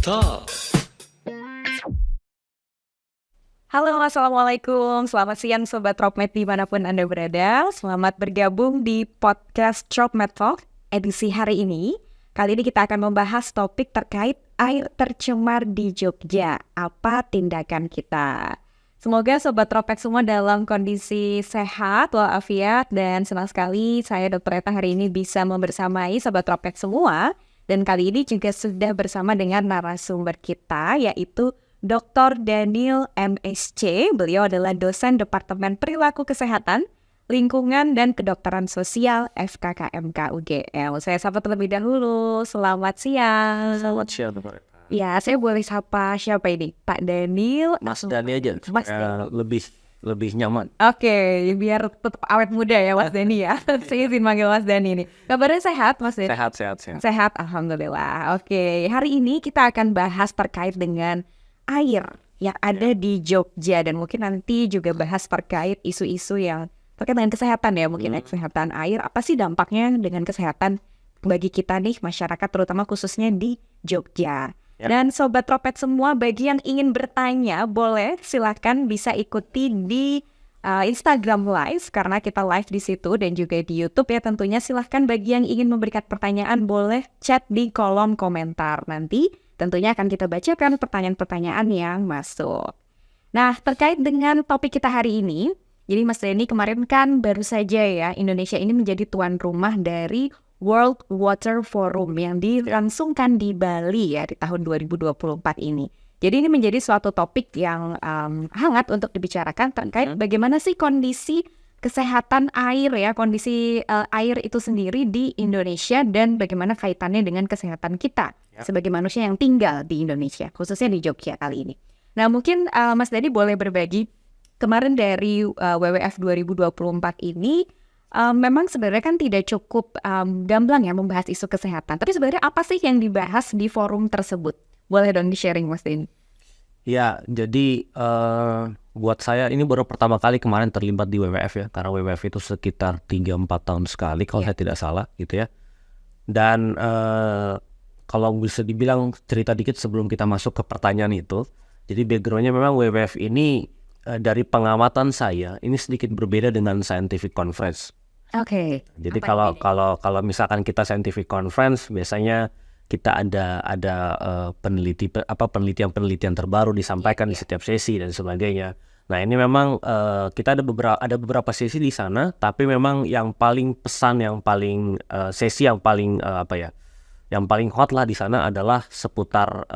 Talk. Halo, Assalamualaikum. Selamat siang Sobat Tropmed dimanapun Anda berada. Selamat bergabung di podcast Tropmed Talk edisi hari ini. Kali ini kita akan membahas topik terkait air tercemar di Jogja. Apa tindakan kita? Semoga Sobat Tropmed semua dalam kondisi sehat walafiat, dan senang sekali saya Dr. Eta hari ini bisa membersamai Sobat Tropmed semua. Dan kali ini juga sudah bersama dengan narasumber kita, yaitu Dr. Daniel MSc. Beliau adalah dosen Departemen Perilaku Kesehatan, Lingkungan dan Kedokteran Sosial FKKMK UGM. Saya sapa terlebih dahulu. Selamat siang. Selamat siang, Dr. Eta. Ya, saya boleh sapa siapa ini? Pak Daniel? Mas Dani aja, Mas supaya lebih nyaman. Oke, biar tetap awet muda ya Mas Dani ya. Saya izin manggil Mas Dani nih. Kabarnya sehat Mas Dani? Sehat. Sehat, alhamdulillah. Oke, hari ini kita akan bahas terkait dengan air yang ada di Jogja, dan mungkin nanti juga bahas terkait isu-isu yang terkait dengan kesehatan ya, mungkin kesehatan air. Apa sih dampaknya dengan kesehatan bagi kita nih masyarakat, terutama khususnya di Jogja. Dan Sobat Troped semua, bagi yang ingin bertanya, boleh silakan bisa ikuti di Instagram Live, karena kita live di situ, dan juga di YouTube ya tentunya. Silahkan bagi yang ingin memberikan pertanyaan, boleh chat di kolom komentar. Nanti tentunya akan kita bacakan pertanyaan-pertanyaan yang masuk. Nah, terkait dengan topik kita hari ini, jadi Mas Denny, kemarin kan baru saja ya Indonesia ini menjadi tuan rumah dari World Water Forum yang dilangsungkan di Bali ya di tahun 2024 ini. Jadi ini menjadi suatu topik yang hangat untuk dibicarakan terkait bagaimana sih kondisi kesehatan air ya, kondisi air itu sendiri di Indonesia, dan bagaimana kaitannya dengan kesehatan kita sebagai manusia yang tinggal di Indonesia, khususnya di Jogja kali ini. Nah, mungkin Mas Dadi boleh berbagi kemarin dari WWF 2024 ini. Memang sebenarnya kan tidak cukup gamblang ya membahas isu kesehatan. Tapi sebenarnya apa sih yang dibahas di forum tersebut? Boleh dong di-sharing Mas Denny. Ya, jadi buat saya ini baru pertama kali kemarin terlibat di WWF ya. Karena WWF itu sekitar 3-4 tahun sekali kalau saya tidak salah gitu ya. Dan kalau bisa dibilang cerita dikit sebelum kita masuk ke pertanyaan itu. Jadi backgroundnya memang WWF ini dari pengamatan saya ini sedikit berbeda dengan scientific conference. Oke. Jadi kalau misalkan kita scientific conference, biasanya kita ada penelitian terbaru disampaikan di setiap sesi dan sebagainya. Nah, ini memang kita ada beberapa sesi di sana, tapi memang yang paling sesi yang paling yang paling hot lah di sana adalah seputar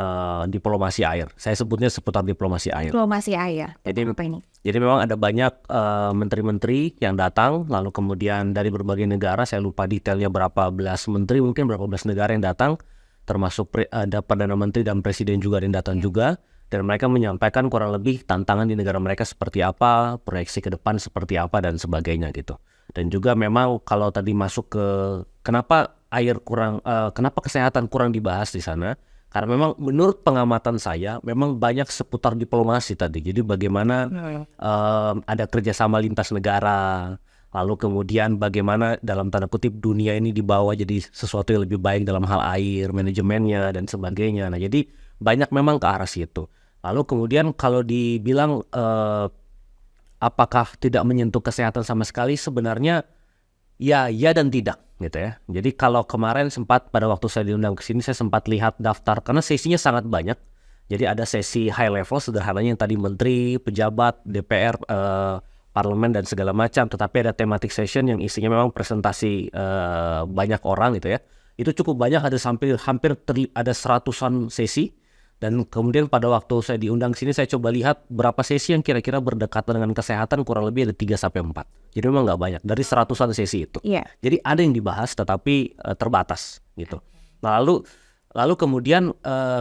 diplomasi air. Saya sebutnya seputar diplomasi air. Diplomasi air. Apa ini? Jadi memang ada banyak menteri-menteri yang datang, lalu kemudian dari berbagai negara, saya lupa detailnya berapa belas menteri, mungkin berapa belas negara yang datang, termasuk ada Perdana Menteri dan Presiden juga yang datang juga, dan mereka menyampaikan kurang lebih tantangan di negara mereka seperti apa, proyeksi ke depan seperti apa, dan sebagainya gitu. Dan juga memang kalau tadi masuk ke kenapa kesehatan kurang dibahas di sana, karena memang menurut pengamatan saya memang banyak seputar diplomasi tadi. Jadi bagaimana ada kerjasama lintas negara, lalu kemudian bagaimana dalam tanda kutip dunia ini dibawa jadi sesuatu yang lebih baik dalam hal air, manajemennya dan sebagainya. Nah, jadi banyak memang ke arah situ. Lalu kemudian kalau dibilang apakah tidak menyentuh kesehatan sama sekali, sebenarnya ya dan tidak gitu ya. Jadi kalau kemarin pada waktu saya diundang ke sini, saya sempat lihat daftar karena sesinya sangat banyak. Jadi ada sesi high level sederhananya yang tadi menteri, pejabat, DPR, parlemen dan segala macam. Tetapi ada thematic session yang isinya memang presentasi banyak orang gitu ya. Itu cukup banyak, ada hampir ada 100-an sesi. Dan kemudian pada waktu saya diundang sini, saya coba lihat berapa sesi yang kira-kira berdekatan dengan kesehatan, kurang lebih ada 3-4. Jadi memang nggak banyak dari 100-an sesi itu. Jadi ada yang dibahas tetapi terbatas gitu. Lalu kemudian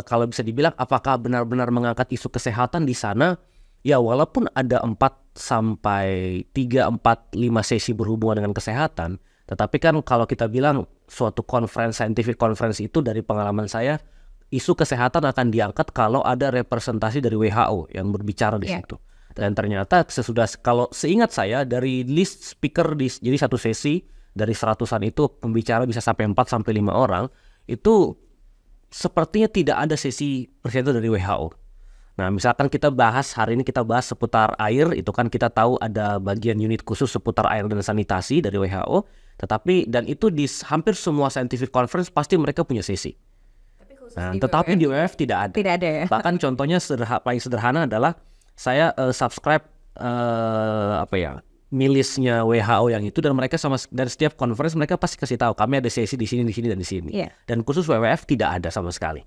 kalau bisa dibilang apakah benar-benar mengangkat isu kesehatan di sana? Ya, walaupun ada 4-5 sesi berhubungan dengan kesehatan, tetapi kan kalau kita bilang suatu scientific conference itu, dari pengalaman saya, isu kesehatan akan diangkat kalau ada representasi dari WHO yang berbicara di situ. Dan ternyata kalau seingat saya dari list speaker jadi satu sesi dari 100-an itu pembicara bisa sampai 4-5 orang, itu sepertinya tidak ada sesi presenter dari WHO. Nah, misalkan hari ini kita bahas seputar air, itu kan kita tahu ada bagian unit khusus seputar air dan sanitasi dari WHO, dan itu di hampir semua scientific conference pasti mereka punya sesi. Nah, tetapi di WWF tidak ada. Tidak ada ya. Bahkan contohnya paling sederhana adalah saya subscribe milisnya WHO yang itu, dan mereka dari setiap conference mereka pasti kasih tahu kami ada sesi di sini dan di sini. Yeah. Dan khusus WWF tidak ada sama sekali.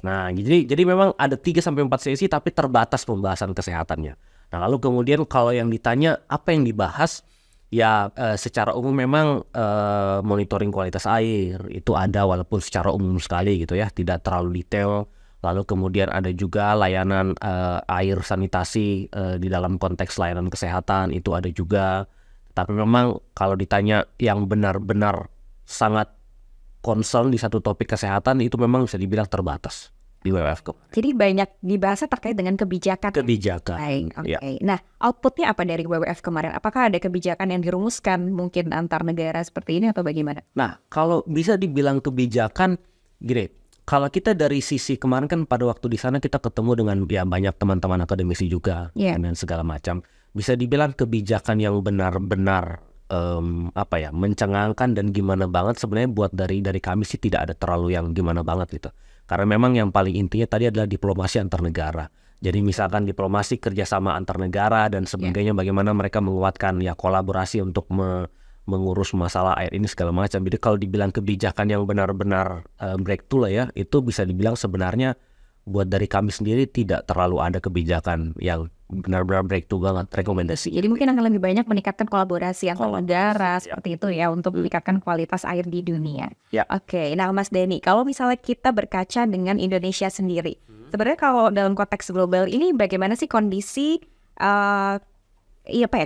Nah, jadi memang ada 3-4 sesi tapi terbatas pembahasan kesehatannya. Nah, lalu kemudian kalau yang ditanya apa yang dibahas, ya secara umum memang monitoring kualitas air itu ada walaupun secara umum sekali gitu ya, tidak terlalu detail. Lalu kemudian ada juga layanan air sanitasi di dalam konteks layanan kesehatan itu ada juga. Tapi memang kalau ditanya yang benar-benar sangat concern di satu topik kesehatan itu memang bisa dibilang terbatas di WWF kemarin. Jadi banyak dibahasnya terkait dengan kebijakan. Baik, oke. Ya. Nah, outputnya apa dari WWF kemarin? Apakah ada kebijakan yang dirumuskan mungkin antar negara seperti ini atau bagaimana? Nah, kalau bisa dibilang kebijakan, gini, kalau kita dari sisi kemarin kan pada waktu di sana kita ketemu dengan ya banyak teman-teman akademisi juga dan segala macam. Bisa dibilang kebijakan yang benar-benar mencengangkan dan gimana banget sebenarnya buat dari kami sih tidak ada terlalu yang gimana banget gitu. Karena memang yang paling intinya tadi adalah diplomasi antar negara. Jadi misalkan diplomasi kerjasama antar negara dan sebagainya, bagaimana mereka menguatkan ya kolaborasi untuk mengurus masalah air ini segala macam. Jadi kalau dibilang kebijakan yang benar-benar breakthrough lah ya, itu bisa dibilang sebenarnya buat dari kami sendiri tidak terlalu ada kebijakan yang benar-benar breakthrough banget rekomendasi. Jadi mungkin akan lebih banyak meningkatkan kolaborasi antar negara seperti itu ya untuk meningkatkan kualitas air di dunia. Ya. Oke, nah Mas Denny, kalau misalnya kita berkaca dengan Indonesia sendiri, sebenarnya kalau dalam konteks global ini bagaimana sih kondisi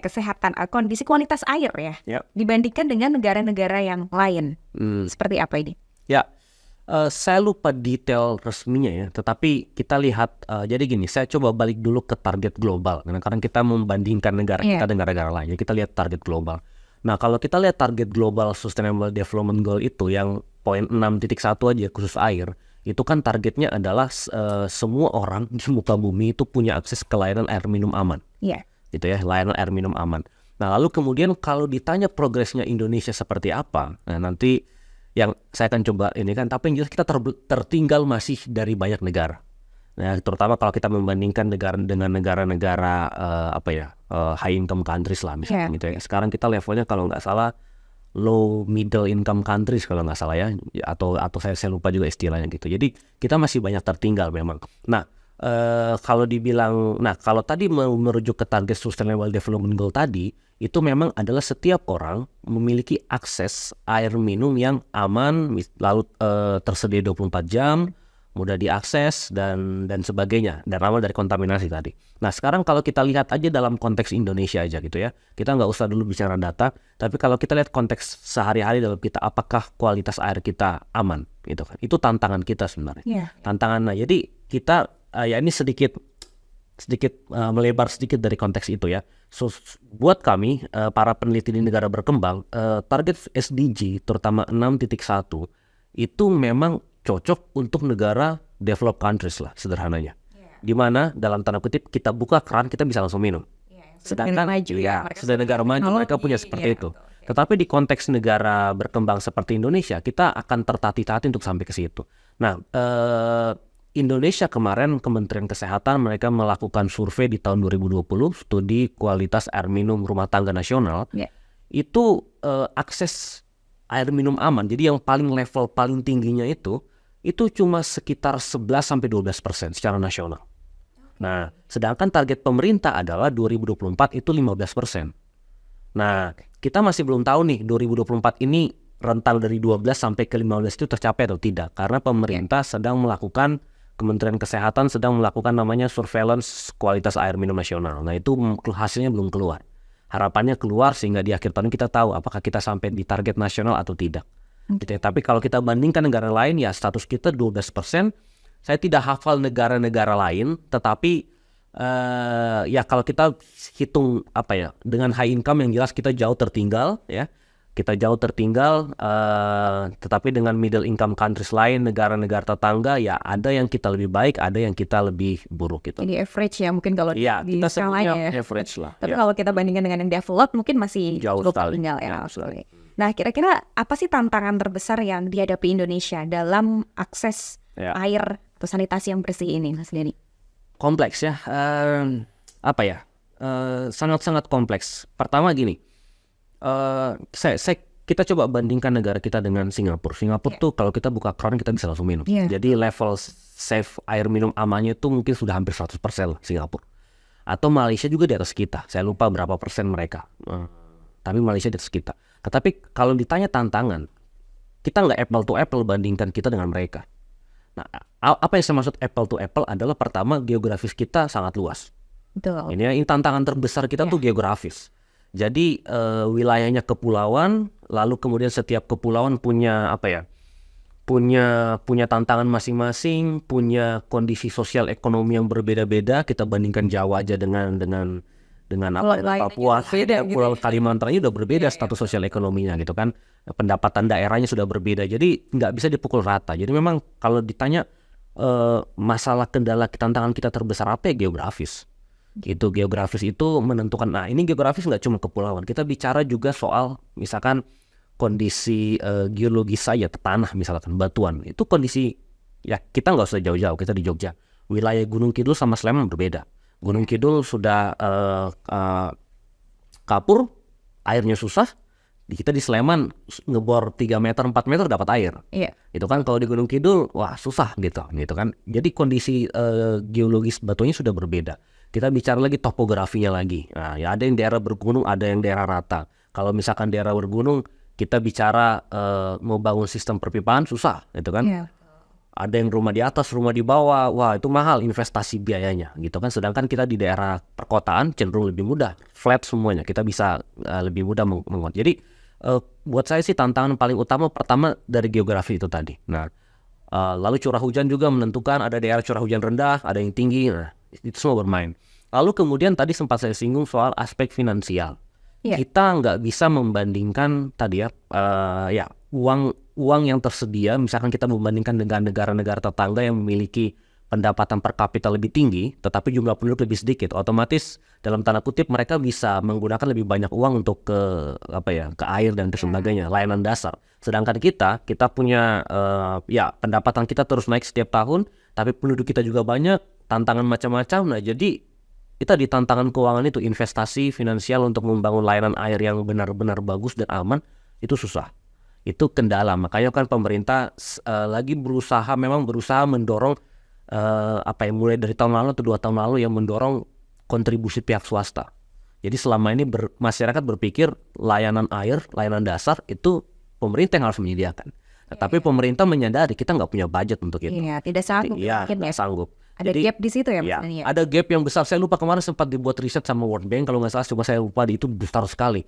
kesehatan, kondisi kualitas air ya dibandingkan dengan negara-negara yang lain? Seperti apa ini? Ya. Saya lupa detail resminya ya, tetapi kita lihat, jadi gini, saya coba balik dulu ke target global, karena kita membandingkan negara kita dengan negara lain, jadi kita lihat target global. Nah, kalau kita lihat target global Sustainable Development Goal itu yang poin 6.1 aja khusus air, itu kan targetnya adalah semua orang di muka bumi itu punya akses ke layanan air minum aman. Gitu ya, layanan air minum aman. Nah, lalu kemudian kalau ditanya progresnya Indonesia seperti apa, nah nanti yang saya akan coba ini kan, tapi yang jelas kita tertinggal masih dari banyak negara. Nah, terutama kalau kita membandingkan dengan negara-negara high income countries lah misalnya gitu ya. Sekarang kita levelnya kalau nggak salah low middle income countries kalau nggak salah ya, atau saya lupa juga istilahnya gitu. Jadi kita masih banyak tertinggal memang. Nah, kalau tadi merujuk ke target Sustainable Development Goal tadi, itu memang adalah setiap orang memiliki akses air minum yang aman, lalu tersedia 24 jam, mudah diakses dan sebagainya, dan ramah dari kontaminasi tadi. Nah, sekarang kalau kita lihat aja dalam konteks Indonesia aja gitu ya, kita nggak usah dulu bicara data, tapi kalau kita lihat konteks sehari-hari dalam kita, apakah kualitas air kita aman gitu kan? Itu tantangan kita sebenarnya. Tantangannya, jadi kita ini sedikit melebar sedikit dari konteks itu ya. So, buat kami para peneliti di negara berkembang, target SDG terutama 6.1 itu memang cocok untuk negara developed countries lah sederhananya. Dimana dalam tanda kutip kita buka keran kita bisa langsung minum. Sedangkan sudah negara maju mereka punya seperti itu. Tetapi di konteks negara berkembang seperti Indonesia, kita akan tertatih-tatih untuk sampai ke situ. Nah, Indonesia kemarin Kementerian Kesehatan mereka melakukan survei di tahun 2020, studi kualitas air minum rumah tangga nasional. Itu akses air minum aman, jadi yang level paling tingginya itu cuma sekitar 11-12% secara nasional. Nah, sedangkan target pemerintah adalah 2024 itu 15%. Nah, kita masih belum tahu nih 2024 ini rentang dari 12 sampai ke 15 itu tercapai atau tidak, karena pemerintah sedang melakukan, Kementerian Kesehatan sedang melakukan namanya surveillance kualitas air minum nasional. Nah, itu hasilnya belum keluar. Harapannya keluar sehingga di akhir tahun kita tahu apakah kita sampai di target nasional atau tidak. Gitu ya. Tapi kalau kita bandingkan negara lain ya status kita 12%. Saya tidak hafal negara-negara lain, tetapi ya kalau kita hitung dengan high income yang jelas kita jauh tertinggal ya. kita jauh tertinggal, tetapi dengan middle income countries lain, negara-negara tetangga, ya ada yang kita lebih baik, ada yang kita lebih buruk gitu. Jadi average ya mungkin kalau Iya, di kita skalanya sebutnya ya. average lah. Tapi Ya. kalau kita bandingkan dengan yang developed mungkin masih Jauh cukup sekali. tertinggal ya. Jauh sekali. Oke. Nah, kira-kira apa sih tantangan terbesar yang dihadapi Indonesia dalam akses Ya. air atau sanitasi yang bersih ini, Mas Denny? Kompleks ya, apa ya, sangat-sangat kompleks. Pertama gini, kita coba bandingkan negara kita dengan Singapura. Singapura tuh kalau kita buka keran kita bisa langsung minum. Iya. Jadi level safe air minum amannya tuh mungkin sudah hampir 100% lah Singapura. Atau Malaysia juga di atas kita. Saya lupa berapa persen mereka. Tapi Malaysia di atas kita. Tetapi kalau ditanya tantangan, kita nggak apple to apple bandingkan kita dengan mereka. Nah, apa yang saya maksud apple to apple adalah pertama geografis kita sangat luas. Betul. Ini tantangan terbesar kita tuh geografis. Jadi wilayahnya kepulauan, lalu kemudian setiap kepulauan punya apa ya? Punya tantangan masing-masing, punya kondisi sosial ekonomi yang berbeda-beda. Kita bandingkan Jawa aja dengan apa? Lainnya Papua, beda gitu Pulau Kalimantan ini udah berbeda status sosial ekonominya gitu kan. Pendapatan daerahnya sudah berbeda. Jadi nggak bisa dipukul rata. Jadi memang kalau ditanya masalah kendala tantangan kita terbesar apa ya geografis. Gitu, geografis itu menentukan. Nah, ini geografis nggak cuma kepulauan. Kita bicara juga soal misalkan kondisi geologis saja, tanah misalkan batuan. Itu kondisi ya kita nggak usah jauh-jauh, kita di Jogja. Wilayah Gunung Kidul sama Sleman berbeda. Gunung Kidul sudah kapur, airnya susah. Kita di Sleman ngebor 3 meter, 4 meter dapat air. Iya. Itu kan kalau di Gunung Kidul, wah susah gitu kan. Jadi kondisi geologis batuannya sudah berbeda. Kita bicara lagi topografinya lagi. Nah, ya ada yang daerah bergunung, ada yang daerah rata. Kalau misalkan daerah bergunung, kita bicara mau bangun sistem perpipaan susah, gitu kan. Iya. Ada yang rumah di atas, rumah di bawah, wah itu mahal investasi biayanya, gitu kan. Sedangkan kita di daerah perkotaan cenderung lebih mudah, flat semuanya, kita bisa lebih mudah menguat. Jadi buat saya sih tantangan paling utama pertama dari geografi itu tadi. Nah, lalu curah hujan juga menentukan, ada daerah curah hujan rendah, ada yang tinggi, nah itu semua bermain. Lalu kemudian tadi sempat saya singgung soal aspek finansial. Iya. Kita nggak bisa membandingkan tadi ya, ya uang yang tersedia, misalkan kita membandingkan dengan negara-negara tetangga yang memiliki pendapatan per kapita lebih tinggi, tetapi jumlah penduduk lebih sedikit, otomatis dalam tanda kutip mereka bisa menggunakan lebih banyak uang untuk ke air dan ke sebagainya, layanan dasar. Sedangkan kita punya ya pendapatan kita terus naik setiap tahun, tapi penduduk kita juga banyak, tantangan macam-macam. Nah, jadi kita di tantangan keuangan itu, investasi finansial untuk membangun layanan air yang benar-benar bagus dan aman itu susah. Itu kendala. Makanya kan pemerintah lagi berusaha mendorong mulai dari tahun lalu atau 2 tahun lalu yang mendorong kontribusi pihak swasta. Jadi selama ini masyarakat berpikir layanan air, layanan dasar itu pemerintah yang harus menyediakan. Tapi pemerintah menyadari kita nggak punya budget untuk itu. Iya, tidak sanggup. Iya, mungkin nggak sanggup. Ada Jadi, gap di situ ya, Mas ya, Denny, ya? ada gap yang besar. Saya lupa kemarin sempat dibuat riset sama World Bank kalau nggak salah, cuma saya lupa itu besar sekali.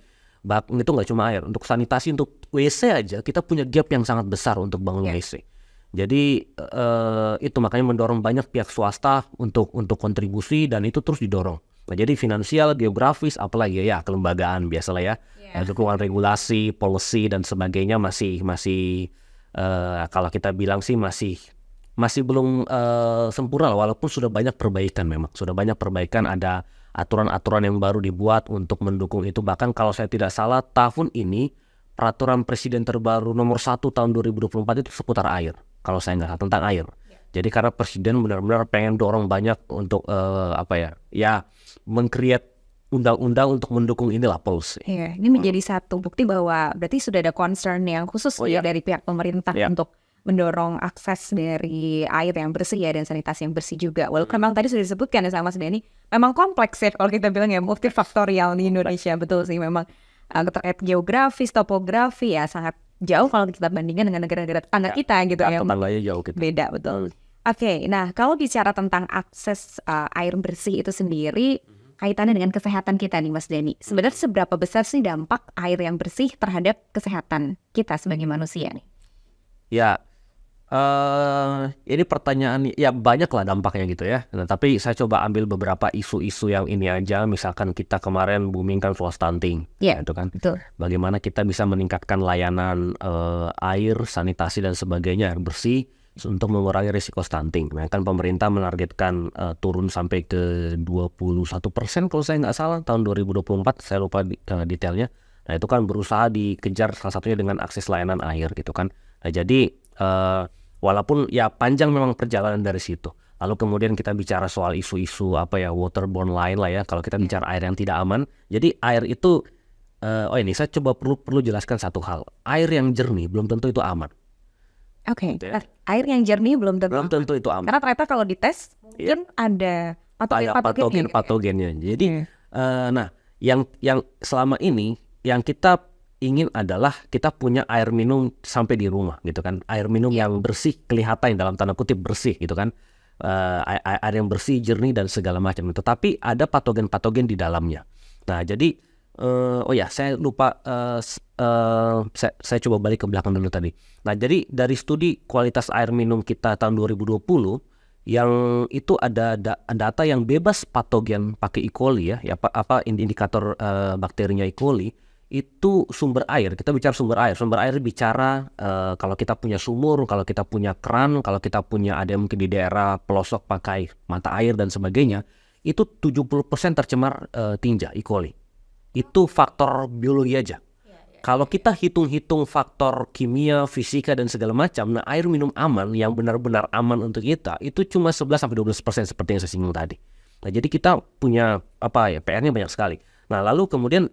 Itu nggak cuma air, untuk sanitasi, untuk WC aja kita punya gap yang sangat besar untuk bangun WC. Jadi itu makanya mendorong banyak pihak swasta untuk kontribusi dan itu terus didorong. Nah, jadi finansial, geografis, apalagi ya kelembagaan biasalah ya, dukungan regulasi, policy dan sebagainya masih kalau kita bilang sih masih belum sempurna, walaupun sudah banyak perbaikan. Memang sudah banyak perbaikan, ada aturan-aturan yang baru dibuat untuk mendukung itu. Bahkan kalau saya tidak salah tahun ini peraturan presiden terbaru nomor 1 tahun 2024 itu seputar air, kalau saya nggak salah, tentang air. Jadi karena presiden benar-benar pengen dorong banyak untuk meng-create undang-undang untuk mendukung inilah policy. Iya, ini menjadi satu bukti bahwa berarti sudah ada concern yang khusus dari pihak pemerintah untuk mendorong akses dari air yang bersih ya, dan sanitasi yang bersih juga. Walaupun memang tadi sudah disebutkan ya sama Mas Denny, memang kompleks ya kalau kita bilang ya, multifaktorial di Indonesia. Betul sih, memang terkait geografis, topografi ya sangat jauh kalau kita bandingkan dengan negara-negara tetangga kita gitu ya. Tetangganya jauh gitu. Beda, betul. Oke, nah kalau bicara tentang akses air bersih itu sendiri, kaitannya dengan kesehatan kita nih Mas Denny. Sebenarnya seberapa besar sih dampak air yang bersih terhadap kesehatan kita sebagai manusia nih? Ya, Ini pertanyaan ya banyak lah dampaknya gitu ya. Nah, tapi saya coba ambil beberapa isu-isu yang ini aja. Misalkan kita kemarin booming kan soal stunting, Iya, gitu kan. betul. Bagaimana kita bisa meningkatkan layanan air, sanitasi dan sebagainya air bersih untuk mengurangi risiko stunting. Nah, kan pemerintah menargetkan turun sampai ke 21% kalau saya nggak salah tahun 2024. Saya lupa detailnya. Nah, itu kan berusaha dikejar salah satunya dengan akses layanan air gitu kan. Nah, jadi walaupun ya panjang memang perjalanan dari situ. Lalu kemudian kita bicara soal isu-isu apa ya waterborne lain lah ya. Kalau kita bicara air yang tidak aman, jadi air itu ini saya coba perlu jelaskan satu hal. Air yang jernih belum tentu itu aman. Oke, Gitu ya. air yang jernih belum tentu. Belum tentu itu aman. Karena ternyata kalau dites mungkin ada patogen-patogennya. Patogennya. Jadi nah yang selama ini yang kita ingin adalah kita punya air minum sampai di rumah gitu kan, air minum yang bersih, kelihatan dalam tanda kutip bersih gitu kan, air yang bersih, jernih dan segala macam. Tetapi ada patogen-patogen di dalamnya. Nah jadi saya lupa, saya coba balik ke belakang dulu tadi. Nah jadi dari studi kualitas air minum kita tahun 2020 yang itu ada data yang bebas patogen pakai E. coli ya indikator bakterinya E. coli. Itu sumber air, kita bicara sumber air bicara kalau kita punya sumur, kalau kita punya keran, kalau kita punya ada mungkin di daerah pelosok pakai mata air dan sebagainya, itu 70% tercemar tinja E. coli. Itu faktor biologi aja. Kalau kita hitung-hitung faktor kimia, fisika dan segala macam, nah air minum aman yang benar-benar aman untuk kita itu cuma 11-12% seperti yang saya singgung tadi. Nah, jadi kita punya PR-nya banyak sekali. Nah, lalu kemudian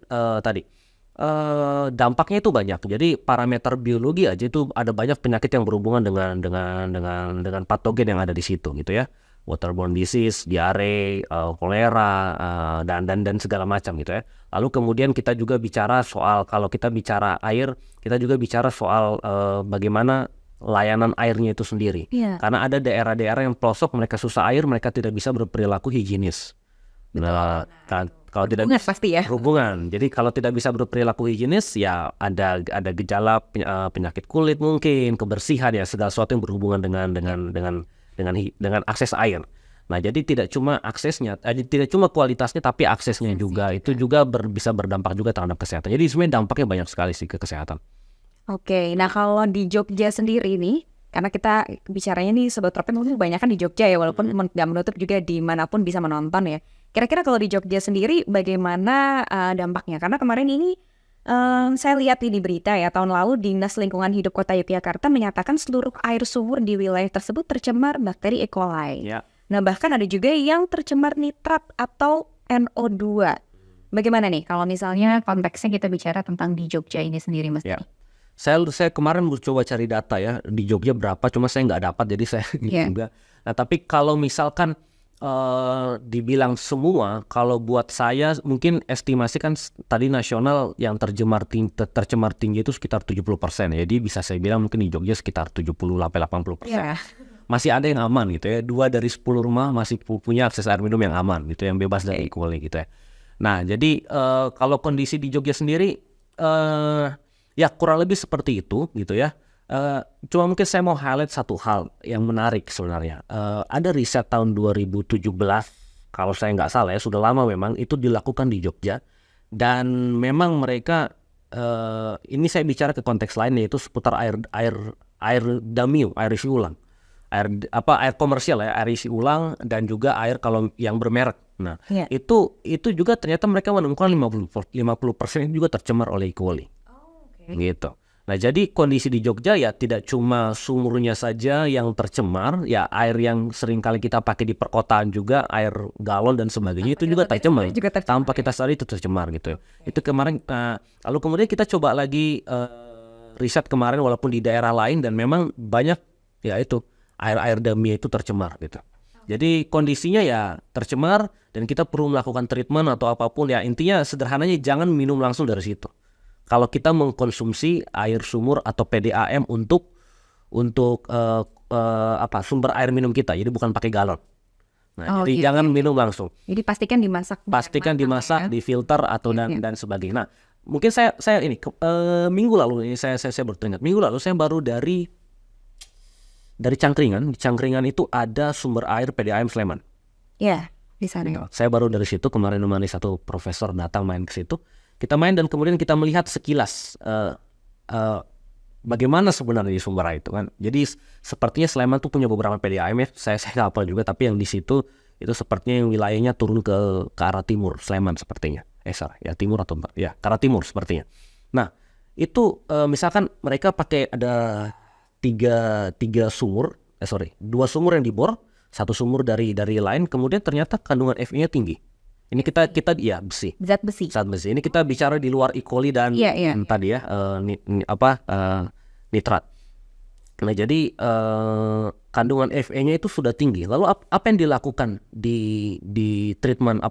dampaknya itu banyak. Jadi parameter biologi aja itu ada banyak penyakit yang berhubungan dengan patogen yang ada di situ gitu ya. Waterborne disease, diare, kolera dan segala macam gitu ya. Lalu kemudian kita juga bicara soal kalau kita bicara air, kita juga bicara soal bagaimana layanan airnya itu sendiri. Iya. Karena ada daerah-daerah yang pelosok mereka susah air, mereka tidak bisa berperilaku higienis. Nah, kalau tidak Hubungan pasti ya. hubungan. Jadi kalau tidak bisa berperilaku higienis ya ada gejala penyakit kulit mungkin, kebersihan ya segala sesuatu yang berhubungan dengan akses air. Nah, jadi tidak cuma aksesnya, tidak cuma kualitasnya tapi aksesnya juga. Itu juga bisa berdampak juga terhadap kesehatan. Jadi sebenarnya dampaknya banyak sekali sih ke kesehatan. Oke, nah kalau di Jogja sendiri nih, karena kita bicaranya nih Sobat Tropik mungkin kebanyakan di Jogja ya, walaupun nggak menutup juga dimanapun bisa menonton ya. Kira-kira kalau di Jogja sendiri bagaimana dampaknya? Karena kemarin ini saya lihat di berita ya, tahun lalu Dinas Lingkungan Hidup Kota Yogyakarta menyatakan seluruh air sumur di wilayah tersebut tercemar bakteri E. coli. Ya. Nah bahkan ada juga yang tercemar nitrat atau NO2. Bagaimana nih kalau misalnya konteksnya kita bicara tentang di Jogja ini sendiri Mas? Ya. Saya kemarin coba cari data ya di Jogja berapa, cuma saya nggak dapat jadi saya juga. Nah tapi kalau misalkan dibilang semua, kalau buat saya mungkin estimasi kan tadi nasional yang tercemar tinggi itu sekitar 70%. Jadi bisa saya bilang mungkin di Jogja sekitar 70-80%. Iya. Masih ada yang aman gitu ya. 2 dari 10 rumah masih punya akses air minum yang aman gitu, yang bebas dari E. coli gitu ya. Nah jadi kalau kondisi di Jogja sendiri ya kurang lebih seperti itu gitu ya. Cuma mungkin saya mau highlight satu hal yang menarik sebenarnya. Ada riset tahun 2017 kalau saya nggak salah ya, sudah lama memang itu dilakukan di Jogja dan memang mereka ini saya bicara ke konteks lain yaitu seputar air damiu, air isi ulang, air komersial ya, air isi ulang dan juga air kalau yang bermerek. Nah itu juga ternyata mereka menemukan 50% itu juga tercemar oleh E. coli. Gitu. Nah jadi kondisi di Jogja ya tidak cuma sumurnya saja yang tercemar, ya air yang sering kali kita pakai di perkotaan juga, air galon dan sebagainya itu juga tercemar. Tanpa kita sadari itu tercemar gitu. Itu kemarin, lalu kemudian kita coba lagi riset kemarin walaupun di daerah lain dan memang banyak ya itu air dami itu tercemar gitu. Jadi kondisinya ya tercemar dan kita perlu melakukan treatment atau apapun ya, intinya sederhananya jangan minum langsung dari situ. Kalau kita mengkonsumsi air sumur atau PDAM untuk sumber air minum kita, jadi bukan pakai galon. Nah, jadi jangan minum langsung. Jadi pastikan dimasak. Ya? Difilter atau dan sebagainya. Nah, mungkin saya ini minggu lalu ini saya baru teringat. Minggu lalu saya baru dari dari Cangkringan. Di Cangkringan itu ada sumber air PDAM Sleman. Ya, di sana. Nah, saya baru dari situ kemarin menemani satu profesor datang main ke situ. Kita main dan kemudian kita melihat sekilas bagaimana sebenarnya di sumber air itu kan. Jadi sepertinya Sleman tuh punya beberapa PDAM ya. Saya nggak hafal juga, tapi yang di situ itu sepertinya yang wilayahnya turun ke arah timur Sleman sepertinya. Ya timur atau ya ke arah timur sepertinya. Nah itu misalkan mereka pakai ada tiga sumur, dua sumur yang dibor, satu sumur dari lain, kemudian ternyata kandungan Fe-nya tinggi. Ini kita ya besi. Zat besi. Zat besi. Ini kita bicara di luar E. coli dan tadi ya nitrat. Nah jadi kandungan Fe-nya itu sudah tinggi. Lalu apa yang dilakukan di treatment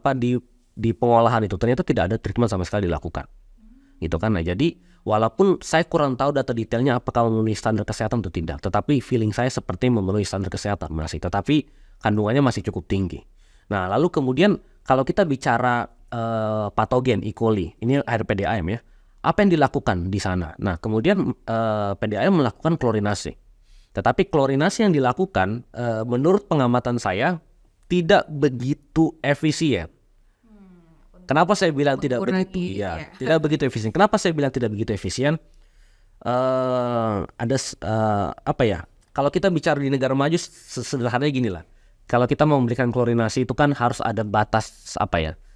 di pengolahan itu? Ternyata tidak ada treatment sama sekali dilakukan. Gitu kan. Nah jadi walaupun saya kurang tahu data detailnya apakah memenuhi standar kesehatan atau tidak, tetapi feeling saya seperti memenuhi standar kesehatan masih, tetapi kandungannya masih cukup tinggi. Nah lalu kemudian kalau kita bicara patogen E. coli, ini air PDAM ya, apa yang dilakukan di sana? Nah kemudian PDAM melakukan klorinasi, tetapi klorinasi yang dilakukan menurut pengamatan saya tidak begitu efisien. Kenapa saya bilang tidak begitu? Tidak begitu efisien. Kenapa saya bilang tidak begitu efisien? Kalau kita bicara di negara maju, sederhananya gini lah. Kalau kita mau memberikan klorinasi itu kan harus ada batas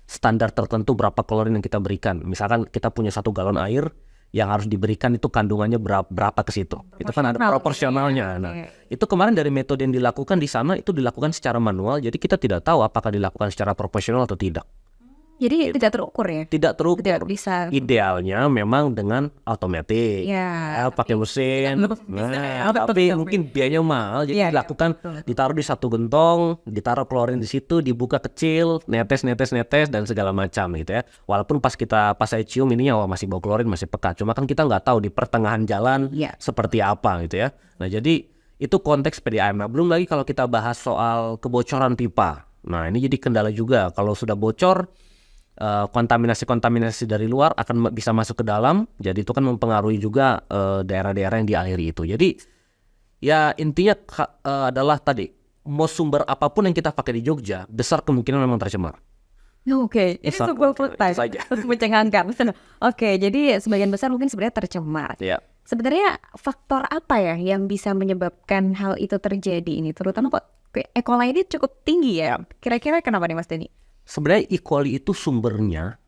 standar tertentu berapa klorin yang kita berikan. Misalkan kita punya 1 galon air yang harus diberikan itu kandungannya berapa ke situ. Itu kan ada proporsionalnya. Nah, itu kemarin dari metode yang dilakukan di sana itu dilakukan secara manual. Jadi kita tidak tahu apakah dilakukan secara proporsional atau tidak. Jadi tidak terukur ya? Tidak terukur. Tidak bisa. Idealnya memang dengan otomatis. Pakai mesin. Tapi mungkin biayanya mahal. Jadi dilakukan, ditaruh di satu gentong, ditaruh klorin di situ, dibuka kecil, netes dan segala macam gitu ya. Walaupun pas saya cium ini masih bau klorin, masih pekat. Cuma kan kita nggak tahu di pertengahan jalan seperti apa gitu ya. Nah jadi itu konteks PDAM. Nah, belum lagi kalau kita bahas soal kebocoran pipa. Nah ini jadi kendala juga. Kalau sudah bocor, kontaminasi dari luar akan bisa masuk ke dalam, jadi itu kan mempengaruhi juga daerah-daerah yang dialiri itu. Jadi ya intinya adalah tadi, mau sumber apapun yang kita pakai di Jogja, besar kemungkinan memang tercemar. Oke, ini sebuah pertanyaan mencengangkan. Oke, jadi sebagian besar mungkin sebenarnya tercemar. Sebenarnya faktor apa ya yang bisa menyebabkan hal itu terjadi ini? Terutama kok E. coli ini cukup tinggi ya. Kira-kira kenapa nih Mas Denny? Sebenarnya E. coli itu sumbernya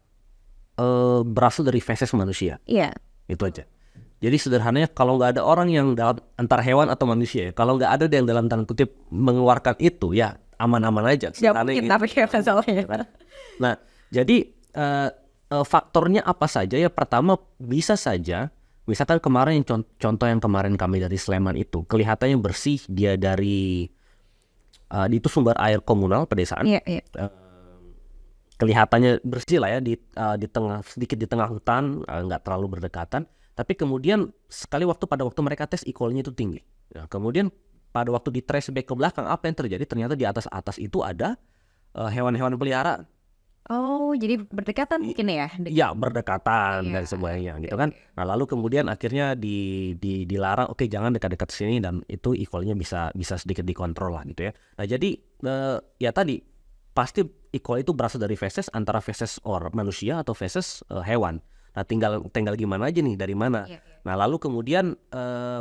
berasal dari feses manusia. Iya. Itu aja. Jadi sederhananya kalau nggak ada orang yang antara hewan atau manusia, kalau nggak ada yang dalam tanda kutip mengeluarkan itu, ya aman-aman aja. Tidak mungkin tapi masalahnya. Nah, jadi faktornya apa saja ya? Pertama bisa saja, misalkan kemarin contoh yang kemarin kami dari Sleman itu kelihatannya bersih, dia dari itu sumber air komunal pedesaan. Kelihatannya bersih lah ya di tengah, sedikit di tengah hutan, nggak terlalu berdekatan. Tapi kemudian pada waktu mereka tes E. coli-nya itu tinggi. Nah, kemudian pada waktu di trace back ke belakang, apa yang terjadi? Ternyata di atas itu ada hewan-hewan peliharaan. Oh, jadi berdekatan mungkin ya? Iya, berdekatan dan semuanya gitu kan. Nah, lalu kemudian akhirnya dilarang, oke jangan dekat-dekat sini, dan itu E. coli-nya bisa sedikit dikontrol lah gitu ya. Nah, jadi ya tadi pasti E. coli itu berasal dari feses, antara feses manusia atau feses hewan. Nah, tinggal gimana aja nih, dari mana. Nah, lalu kemudian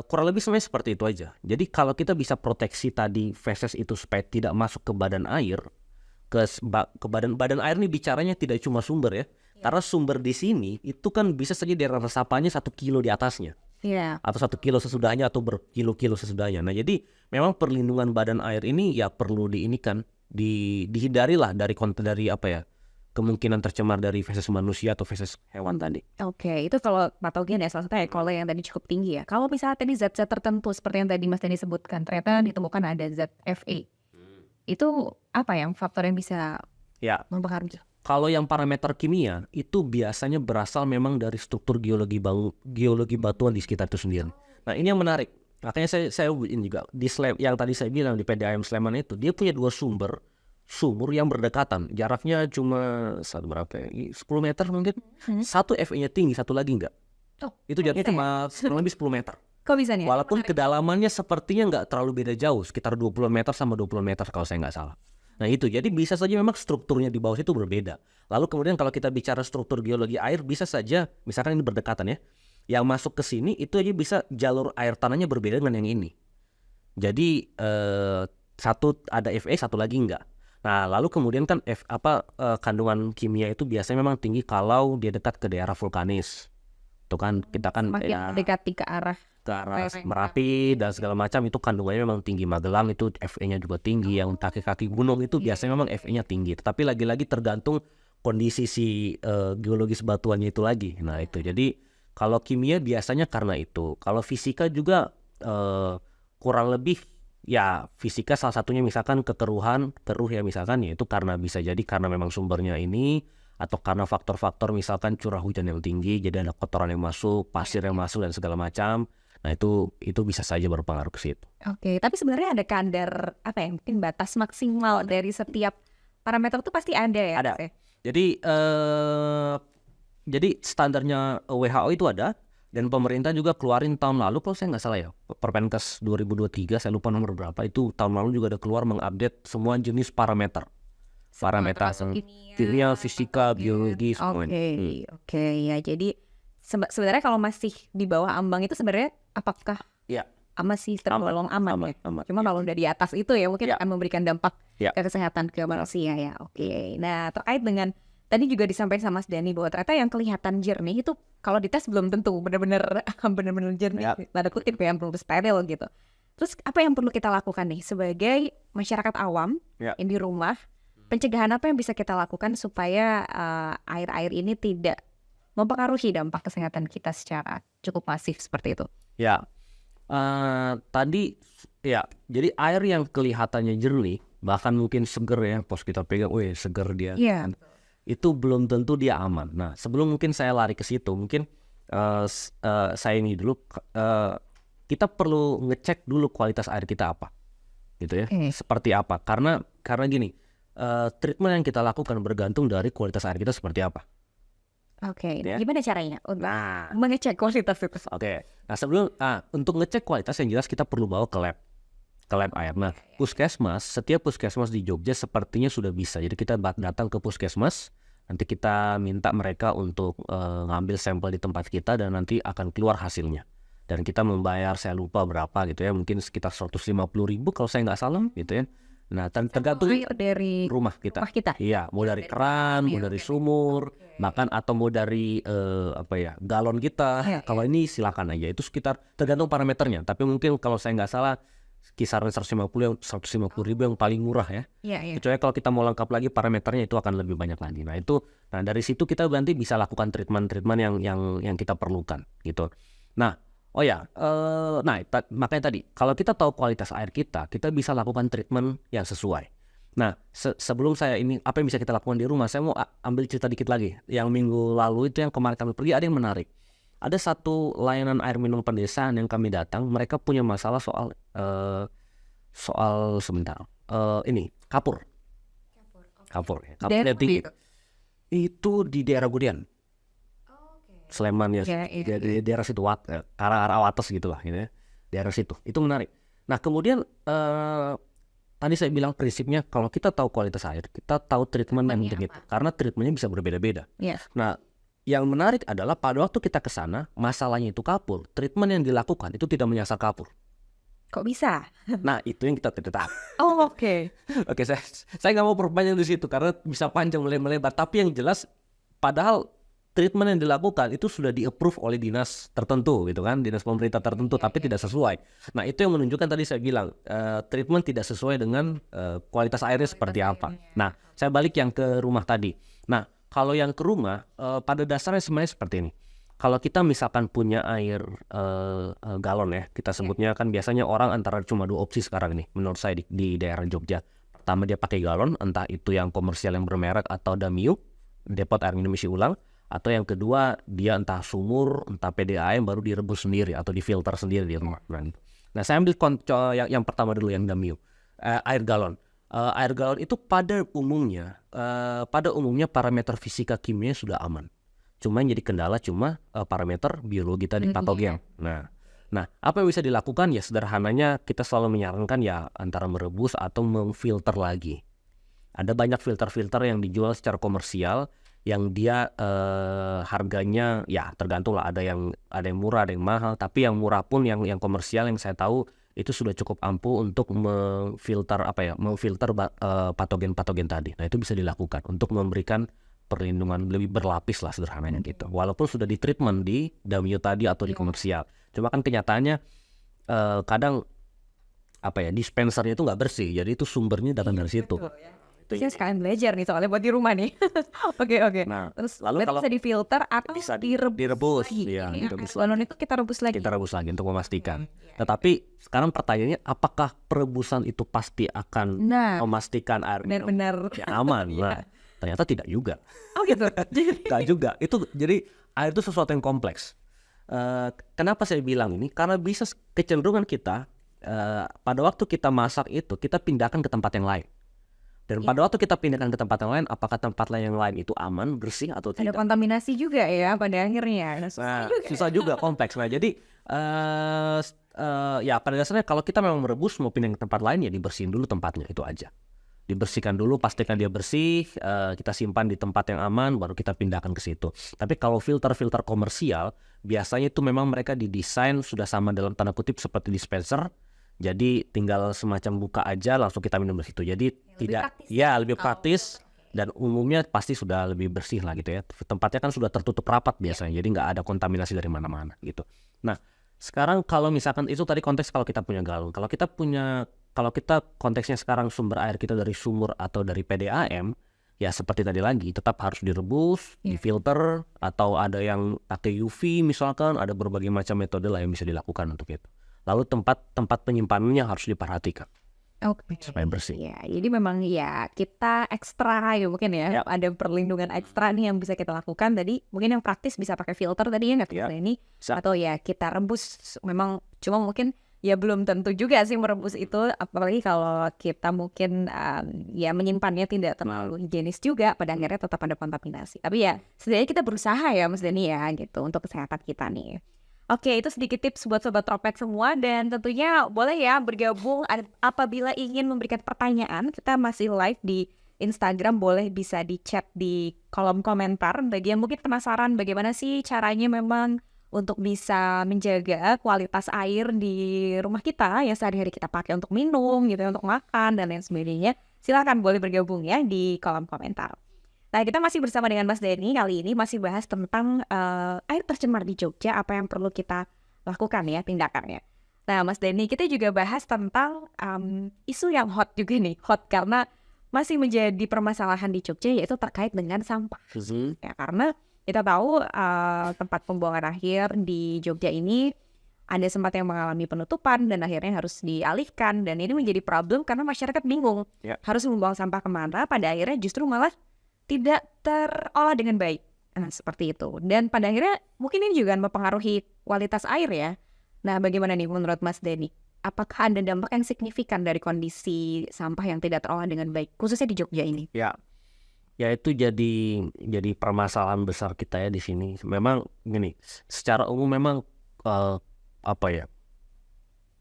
kurang lebih sebenarnya seperti itu aja. Jadi kalau kita bisa proteksi tadi feses itu supaya tidak masuk ke badan air, ke badan air nih bicaranya tidak cuma sumber ya. Karena sumber di sini itu kan bisa saja daerah resapannya 1 kilo di atasnya. Atau 1 kilo sesudahnya, atau berkilo-kilo sesudahnya. Nah, jadi memang perlindungan badan air ini ya perlu dihindari lah dari kemungkinan tercemar dari feses manusia atau feses hewan tadi. Oke, itu kalau patogen ya, salah satunya E. coli yang tadi cukup tinggi ya. Kalau misalnya tadi zat-zat tertentu seperti yang tadi Mas Denny sebutkan, ternyata ditemukan ada zat Fe. Itu apa yang faktor yang bisa mempengaruhi? Kalau yang parameter kimia itu biasanya berasal memang dari struktur geologi batuan di sekitar itu sendiri. Nah, ini yang menarik. Makanya saya ini juga di yang tadi saya bilang di PDAM Sleman itu, dia punya 2 sumur yang berdekatan. Jaraknya cuma 10 meter mungkin. Satu Fe-nya tinggi, satu lagi enggak. Itu jaraknya cuma kurang lebih 10 meter. Kok bisa nih? Walaupun kedalamannya sepertinya nggak terlalu beda jauh, sekitar 20 meter sama 20 meter kalau saya nggak salah. Nah itu, jadi bisa saja memang strukturnya di bawah itu berbeda. Lalu kemudian kalau kita bicara struktur geologi air, bisa saja, misalkan ini berdekatan ya, yang masuk ke sini itu aja bisa jalur air tanahnya berbeda dengan yang ini. Jadi satu ada Fa, satu lagi enggak. Nah lalu kemudian kan kandungan kimia itu biasanya memang tinggi kalau dia dekat ke daerah vulkanis. Itu kan kita kan Makin mendekati ke arah Merapi dan segala macam itu kandungannya memang tinggi. Magelang itu Fe-nya juga tinggi. Yang kaki-kaki gunung itu biasanya memang Fe-nya tinggi. Tapi lagi-lagi tergantung kondisi si geologis batuannya itu lagi. Nah itu, jadi kalau kimia biasanya karena itu. Kalau fisika juga kurang lebih ya, fisika salah satunya misalkan keruh ya misalkan, ya itu karena bisa jadi karena memang sumbernya ini, atau karena faktor-faktor misalkan curah hujan yang tinggi, jadi ada kotoran yang masuk, pasir yang masuk dan segala macam. Nah itu bisa saja berpengaruh ke situ. Oke, tapi sebenarnya ada kadar apa ya, mungkin batas maksimal dari setiap parameter itu pasti ada ya? Ada. Mas ya? Jadi standarnya WHO itu ada, dan pemerintah juga keluarin tahun lalu kalau saya nggak salah ya, Permenkes 2023, saya lupa nomor berapa, itu tahun lalu juga ada keluar mengupdate semua jenis parameter. termasuk Kimia, fisika, biologi, semuanya. Oke, ya. Jadi sebenarnya kalau masih di bawah ambang itu sebenarnya apakah Ya. masih tergolong aman ya? Aman. Cuma kalau udah di atas itu ya mungkin Ya. akan memberikan dampak Ya. ke kesehatan ke manusia ya. Oke. Nah, terkait dengan tadi juga disampaikan sama Mas Dani bahwa ternyata yang kelihatan jernih itu kalau dites belum tentu benar-benar jernih. Ya. Tanda kutip ya, belum steril gitu. Terus apa yang perlu kita lakukan nih sebagai masyarakat awam Ya. yang di rumah? Pencegahan apa yang bisa kita lakukan supaya air-air ini tidak mempengaruhi dampak kesehatan kita secara cukup masif seperti itu? Ya, tadi ya, jadi air yang kelihatannya jernih, bahkan mungkin seger ya, pas kita pegang, wih seger dia. Iya. Itu belum tentu dia aman. Nah, sebelum mungkin saya lari ke situ, mungkin saya ini dulu, kita perlu ngecek dulu kualitas air kita apa, gitu ya, seperti apa. Karena gini, treatment yang kita lakukan bergantung dari kualitas air kita seperti apa. Oke, Ya. gimana caranya untuk Nah, mengecek kualitas itu? Oke. Nah untuk ngecek kualitas yang jelas kita perlu bawa ke lab air. Nah, setiap puskesmas di Jogja sepertinya sudah bisa. Jadi kita datang ke puskesmas, nanti kita minta mereka untuk ngambil sampel di tempat kita dan nanti akan keluar hasilnya. Dan kita membayar, saya lupa berapa gitu ya, mungkin sekitar 150.000 kalau saya nggak salah gitu ya. Nah, tergantung Air dari rumah kita. rumah kita? Iya, mau dari keran, mau dari sumur, bahkan atau mau dari galon kita. Kalau ini silakan aja. Itu sekitar tergantung parameternya. Tapi mungkin kalau saya nggak salah kisaran 150.000 yang paling murah ya. Iya. Kecuali kalau kita mau lengkap lagi parameternya itu akan lebih banyak lagi. Nah dari situ kita nanti bisa lakukan treatment yang kita perlukan gitu. Nah, makanya tadi kalau kita tahu kualitas air kita bisa lakukan treatment yang sesuai. Nah, sebelum saya ini apa yang bisa kita lakukan di rumah, saya mau ambil cerita dikit lagi. Yang minggu lalu itu yang kemarin kami pergi ada yang menarik. Ada satu layanan air minum pedesaan yang kami datang, mereka punya masalah soal ini kapur. Kapurnya tinggi. Itu di daerah Gudian. Sleman ya, di daerah situ, arah atas gitu lah, gitu ya, daerah situ. Itu menarik. Nah kemudian tadi saya bilang prinsipnya kalau kita tahu kualitas air, kita tahu treatment yang begitu, karena treatmentnya bisa berbeda-beda. Nah yang menarik adalah pada waktu kita ke sana, masalahnya itu kapur, treatment yang dilakukan itu tidak menyasar kapur. Kok bisa? Nah itu yang kita tidak tahu. Oke, saya nggak mau perpanjang di situ karena bisa panjang melebar. Tapi yang jelas, padahal treatment yang dilakukan itu sudah di-approve oleh dinas tertentu gitu kan, dinas pemerintah tertentu, tapi tidak sesuai. Nah itu yang menunjukkan tadi saya bilang treatment tidak sesuai dengan kualitas airnya seperti apa. Nah saya balik yang ke rumah tadi. Nah kalau yang ke rumah pada dasarnya sebenarnya seperti ini. Kalau kita misalkan punya air galon ya, kita sebutnya kan biasanya orang antara cuma dua opsi sekarang nih menurut saya di daerah Jogja. Pertama dia pakai galon, entah itu yang komersial yang bermerek atau Damiu, depot air minum isi ulang. Atau yang kedua dia entah sumur, entah PDAM baru direbus sendiri atau difilter sendiri di rumah. Nah saya ambil contoh yang pertama dulu yang Damiu, air galon. Air galon itu pada umumnya parameter fisika kimia sudah aman. Cuma yang jadi kendala parameter biologi tadi, patogen. Nah Nah, apa yang bisa dilakukan ya sederhananya kita selalu menyarankan ya antara merebus atau memfilter lagi. Ada banyak filter-filter yang dijual secara komersial yang dia harganya ya tergantung lah, ada yang murah, ada yang mahal, tapi yang murah pun yang komersial yang saya tahu itu sudah cukup ampuh untuk memfilter patogen-patogen tadi. Nah, itu bisa dilakukan untuk memberikan perlindungan lebih berlapis lah sederhananya gitu. Walaupun sudah di treatment di Damio tadi atau di komersial. Cuma kan kenyataannya kadang dispensernya itu nggak bersih. Jadi itu sumbernya datang dari situ. Itu Saya sekalian belajar nih soalnya buat di rumah nih. Oke. Nah, Terus lalu kalau bisa difilter atau bisa direbus lagi. ya, gitu. Balon itu kita rebus lagi. Kita rebus lagi untuk memastikan. Tetapi sekarang pertanyaannya, apakah perebusan itu pasti akan memastikan air minum Benar-benar yang aman? Nah, ternyata tidak juga. Oh gitu. Tidak juga. Itu jadi air itu sesuatu yang kompleks. Kenapa saya bilang ini? Karena bisa kecenderungan kita pada waktu kita masak itu kita pindahkan ke tempat yang lain. Dan pada waktu kita pindahkan ke tempat yang lain, apakah tempat yang lain itu aman, bersih atau Ada tidak? kontaminasi juga ya pada akhirnya. Nah, susah juga, kompleks. Nah, jadi ya pada dasarnya kalau kita memang merebus mau pindah ke tempat lain ya dibersihin dulu tempatnya, itu aja. Dibersihkan dulu, pastikan dia bersih, kita simpan di tempat yang aman, baru kita pindahkan ke situ. Tapi kalau filter-filter komersial, biasanya itu memang mereka didesain sudah sama dalam tanda kutip seperti dispenser. Jadi tinggal semacam buka aja langsung kita minum dari situ. Jadi lebih praktis dan umumnya pasti sudah lebih bersih lah gitu ya. Tempatnya kan sudah tertutup rapat biasanya. Jadi nggak ada kontaminasi dari mana-mana gitu. Nah, sekarang kalau misalkan itu tadi konteks kalau kita punya galon. Kalau kita konteksnya sekarang sumber air kita dari sumur atau dari PDAM, ya seperti tadi lagi tetap harus direbus, difilter, atau ada yang pakai UV misalkan, ada berbagai macam metode lah yang bisa dilakukan untuk itu. Lalu tempat penyimpanannya harus diperhatikan supaya bersih. Ya, jadi memang ya kita ekstra ya mungkin ya, ada perlindungan ekstra nih yang bisa kita lakukan. Tadi mungkin yang praktis bisa pakai filter tadi ya nggak ini, atau ya kita rebus. Memang cuma mungkin ya belum tentu juga sih merebus itu, apalagi kalau kita mungkin ya menyimpannya tidak terlalu higienis juga, pada akhirnya tetap ada kontaminasi. Tapi ya setidaknya kita berusaha ya Mas Denny ya gitu untuk kesehatan kita nih. Oke, itu sedikit tips buat Sobat Tropek semua, dan tentunya boleh ya bergabung apabila ingin memberikan pertanyaan. Kita masih live di Instagram, boleh bisa di chat di kolom komentar. Bagi yang mungkin penasaran bagaimana sih caranya memang untuk bisa menjaga kualitas air di rumah kita yang sehari-hari kita pakai untuk minum gitu, untuk makan dan lain sebagainya, silakan boleh bergabung ya di kolom komentar. Nah, kita masih bersama dengan Mas Denny, kali ini masih bahas tentang air tercemar di Jogja, apa yang perlu kita lakukan ya tindakannya. Nah, Mas Denny, kita juga bahas tentang isu yang hot juga nih, hot karena masih menjadi permasalahan di Jogja, yaitu terkait dengan sampah. Ya, karena kita tahu tempat pembuangan akhir di Jogja ini ada sempat yang mengalami penutupan dan akhirnya harus dialihkan, dan ini menjadi problem karena masyarakat bingung harus membuang sampah kemana, pada akhirnya justru malah tidak terolah dengan baik. Nah, seperti itu. Dan pada akhirnya mungkin ini juga mempengaruhi kualitas air ya. Nah, bagaimana nih menurut Mas Denny? Apakah ada dampak yang signifikan dari kondisi sampah yang tidak terolah dengan baik, khususnya di Jogja ini? Ya itu jadi permasalahan besar kita ya di sini. Memang gini, secara umum memang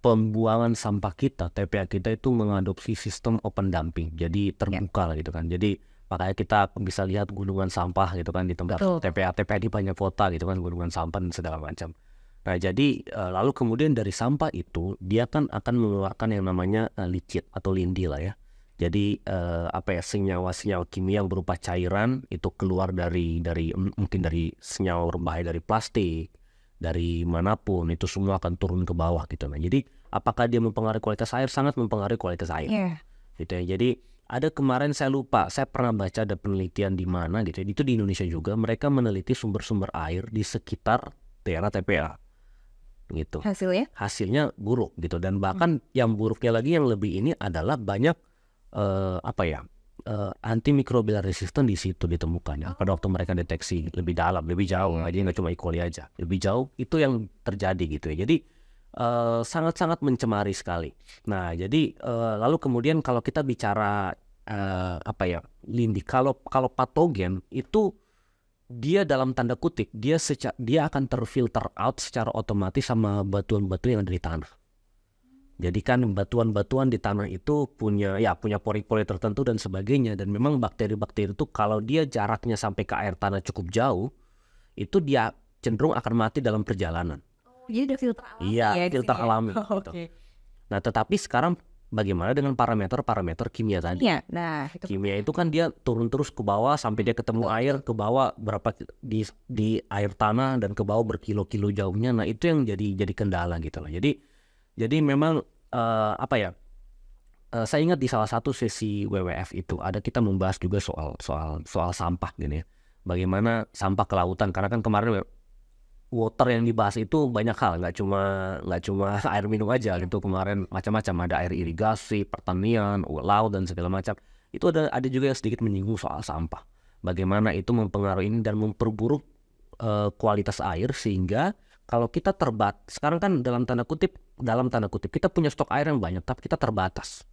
pembuangan sampah kita, TPA kita itu mengadopsi sistem open dumping. Jadi terbuka lah gitu kan. Jadi makanya kita bisa lihat gunungan sampah gitu kan di tempat TPA di banyak kota gitu kan, gunungan sampah dan segala macam. Nah, jadi lalu kemudian dari sampah itu dia kan akan mengeluarkan yang namanya licit atau lindi lah ya. Jadi senyawa-senyawa kimia yang berupa cairan itu keluar dari mungkin dari senyawa berbahaya dari plastik, dari manapun, itu semua akan turun ke bawah gitu. Nah, jadi apakah dia mempengaruhi kualitas air? Sangat mempengaruhi kualitas air. Gitu ya. Jadi ada kemarin saya lupa, saya pernah baca ada penelitian di mana gitu, itu di Indonesia juga, mereka meneliti sumber-sumber air di sekitar daerah TPA gitu. Hasilnya buruk gitu, dan bahkan yang buruknya lagi yang lebih ini adalah banyak antimikrobial resistant di situ ditemukannya pada waktu mereka deteksi lebih dalam, lebih jauh aja, nggak cuma E. coli aja, lebih jauh itu yang terjadi gitu ya. Jadi sangat-sangat mencemari sekali. Nah, jadi lalu kemudian kalau kita bicara lindi, kalau patogen itu dia dalam tanda kutip dia akan terfilter out secara otomatis sama batuan-batuan yang ada di tanah. Jadi kan batuan-batuan di tanah itu punya pori-pori tertentu dan sebagainya, dan memang bakteri-bakteri itu kalau dia jaraknya sampai ke air tanah cukup jauh, itu dia cenderung akan mati dalam perjalanan. Jadi ada filter alami Iya, ya di filter sini ya? alami. Gitu. Nah, tetapi sekarang bagaimana dengan parameter kimia tadi? Iya, nah itu Kimia itu kan dia turun terus ke bawah sampai dia ketemu air, ke bawah berapa di air tanah dan ke bawah berkilo-kilo jauhnya. Nah, itu yang jadi kendala gitu loh. Jadi memang saya ingat di salah satu sesi WWF itu ada kita membahas juga soal sampah gini ya. Bagaimana sampah ke lautan, karena kan kemarin water yang dibahas itu banyak hal, nggak cuma air minum aja gitu. Kemarin macam-macam, ada air irigasi, pertanian, laut dan segala macam. Itu ada juga yang sedikit menyinggung soal sampah. Bagaimana itu mempengaruhi ini dan memperburuk kualitas air, sehingga kalau kita sekarang kan dalam tanda kutip kita punya stok air yang banyak, tapi kita terbatas.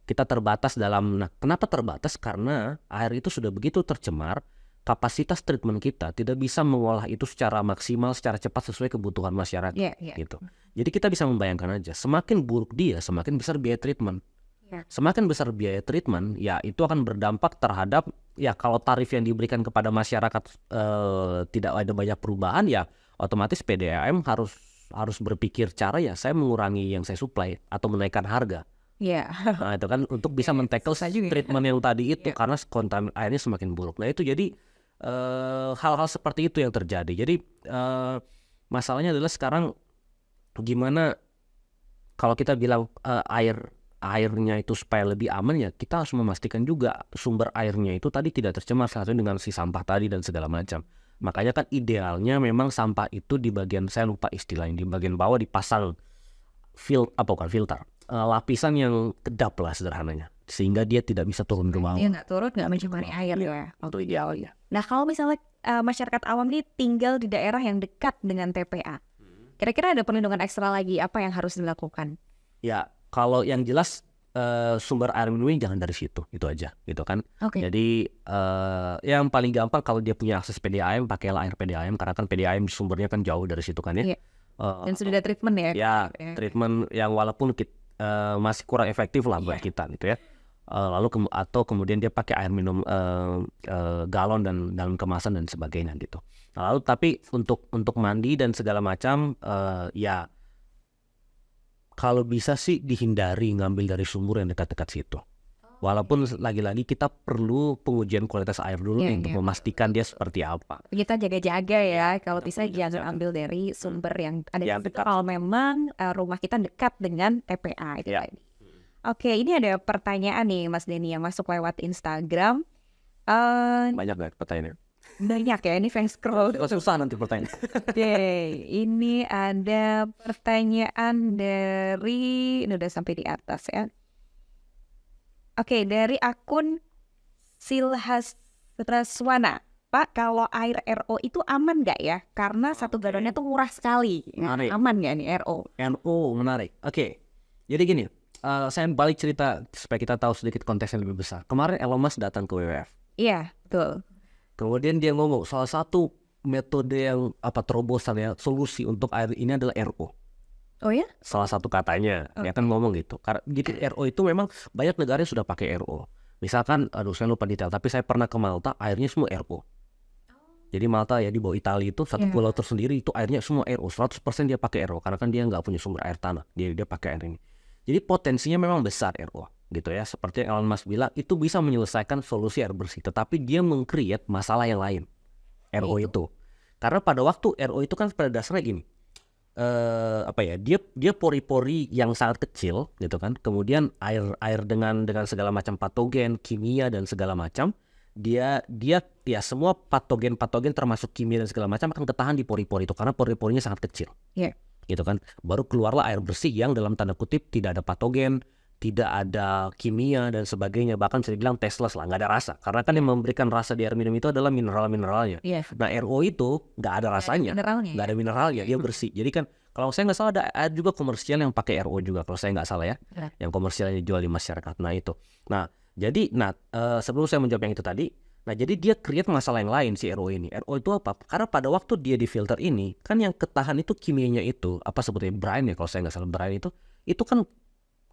Kita terbatas nah, kenapa terbatas? Karena air itu sudah begitu tercemar, kapasitas treatment kita tidak bisa mengolah itu secara maksimal, secara cepat sesuai kebutuhan masyarakat. Gitu. Jadi kita bisa membayangkan aja, semakin buruk dia, semakin besar biaya treatment. Semakin besar biaya treatment, ya itu akan berdampak terhadap, ya kalau tarif yang diberikan kepada masyarakat tidak ada banyak perubahan, ya otomatis PDAM harus berpikir cara, ya saya mengurangi yang saya supply atau menaikkan harga. Nah itu kan untuk bisa men-tackle treatment yang tadi itu, karena airnya semakin buruk. Nah itu jadi hal-hal seperti itu yang terjadi. Jadi masalahnya adalah sekarang gimana kalau kita bilang airnya itu supaya lebih aman, ya kita harus memastikan juga sumber airnya itu tadi tidak tercemar satu dengan si sampah tadi dan segala macam. Makanya kan idealnya memang sampah itu di bagian, saya lupa istilahnya, di bagian bawah dipasang filter, lapisan yang kedap lah sederhananya, sehingga dia tidak bisa turun ke bawah. dia nggak turun, nggak mencemari air ya. Itu idealnya. Nah kalau misalnya masyarakat awam ini tinggal di daerah yang dekat dengan TPA, kira-kira ada perlindungan ekstra lagi apa yang harus dilakukan? Ya kalau yang jelas sumber air minumnya jangan dari situ, itu aja gitu kan. Jadi yang paling gampang kalau dia punya akses PDAM, pakailah air PDAM, karena kan PDAM sumbernya kan jauh dari situ kan ya. Dan sudah ada treatment ya? Ya, treatment yang walaupun masih kurang efektif lah buat kita gitu ya. Atau kemudian dia pakai air minum galon dan dalam kemasan dan sebagainya gitu. Lalu tapi untuk mandi dan segala macam, ya kalau bisa sih dihindari ngambil dari sumur yang dekat-dekat situ. Walaupun lagi-lagi kita perlu pengujian kualitas air dulu untuk memastikan dia seperti apa. Kita jaga-jaga ya, kalau bisa jangan ambil dari sumber yang ada di situ kalau memang rumah kita dekat dengan TPA itu tadi. Oke, ini ada pertanyaan nih Mas Denny yang masuk lewat Instagram. Banyak gak pertanyaannya? Banyak ya, ini fans scroll. Susah nanti pertanyaan. Ini ada pertanyaan dari, ini udah sampai di atas ya. Oke, dari akun Silhasraswana. Pak, kalau air RO itu aman nggak ya? Karena satu galonnya tuh murah sekali. Aman nggak nih RO? Menarik. Oke, jadi gini, saya balik cerita supaya kita tahu sedikit konteks yang lebih besar. Kemarin Elon Musk datang ke WWF. Iya, betul. Kemudian dia ngomong salah satu metode yang terobosan ya, solusi untuk air ini adalah RO. Oh ya? Salah satu katanya, ya kan ngomong gitu. Karena gitu, RO itu memang banyak negara yang sudah pakai RO. Misalkan, saya lupa detail, tapi saya pernah ke Malta, airnya semua RO. Jadi Malta ya di bawah Italia itu satu pulau tersendiri, itu airnya semua RO, 100% dia pakai RO karena kan dia nggak punya sumber air tanah, dia pakai air ini. Jadi potensinya memang besar RO. Gitu ya, seperti yang Elon Musk bilang, itu bisa menyelesaikan solusi air bersih, tetapi dia meng-create masalah yang lain, RO itu. Karena pada waktu RO itu kan pada dasarnya gini, dia pori-pori yang sangat kecil gitu kan, kemudian air dengan segala macam patogen, kimia dan segala macam, dia ya semua patogen termasuk kimia dan segala macam akan ketahan di pori-pori itu karena pori-porinya sangat kecil. Gitu kan, baru keluarlah air bersih yang dalam tanda kutip tidak ada patogen, tidak ada kimia dan sebagainya, bahkan bisa dibilang tasteless lah, nggak ada rasa. Karena kan yang memberikan rasa di air minum itu adalah mineral-mineralnya. Nah RO itu nggak ada rasanya, nggak ada mineralnya, dia bersih. Jadi kan kalau saya nggak salah ada air juga komersial yang pakai RO juga, kalau saya nggak salah ya, yang komersialnya jual di masyarakat. Nah itu. Nah jadi sebelum saya menjawab yang itu tadi, Nah, jadi dia create masalah yang lain si RO ini. RO itu apa? Karena pada waktu dia di filter ini, kan yang ketahan itu kimianya itu, apa sebutnya brine ya kalau saya nggak salah, brine itu kan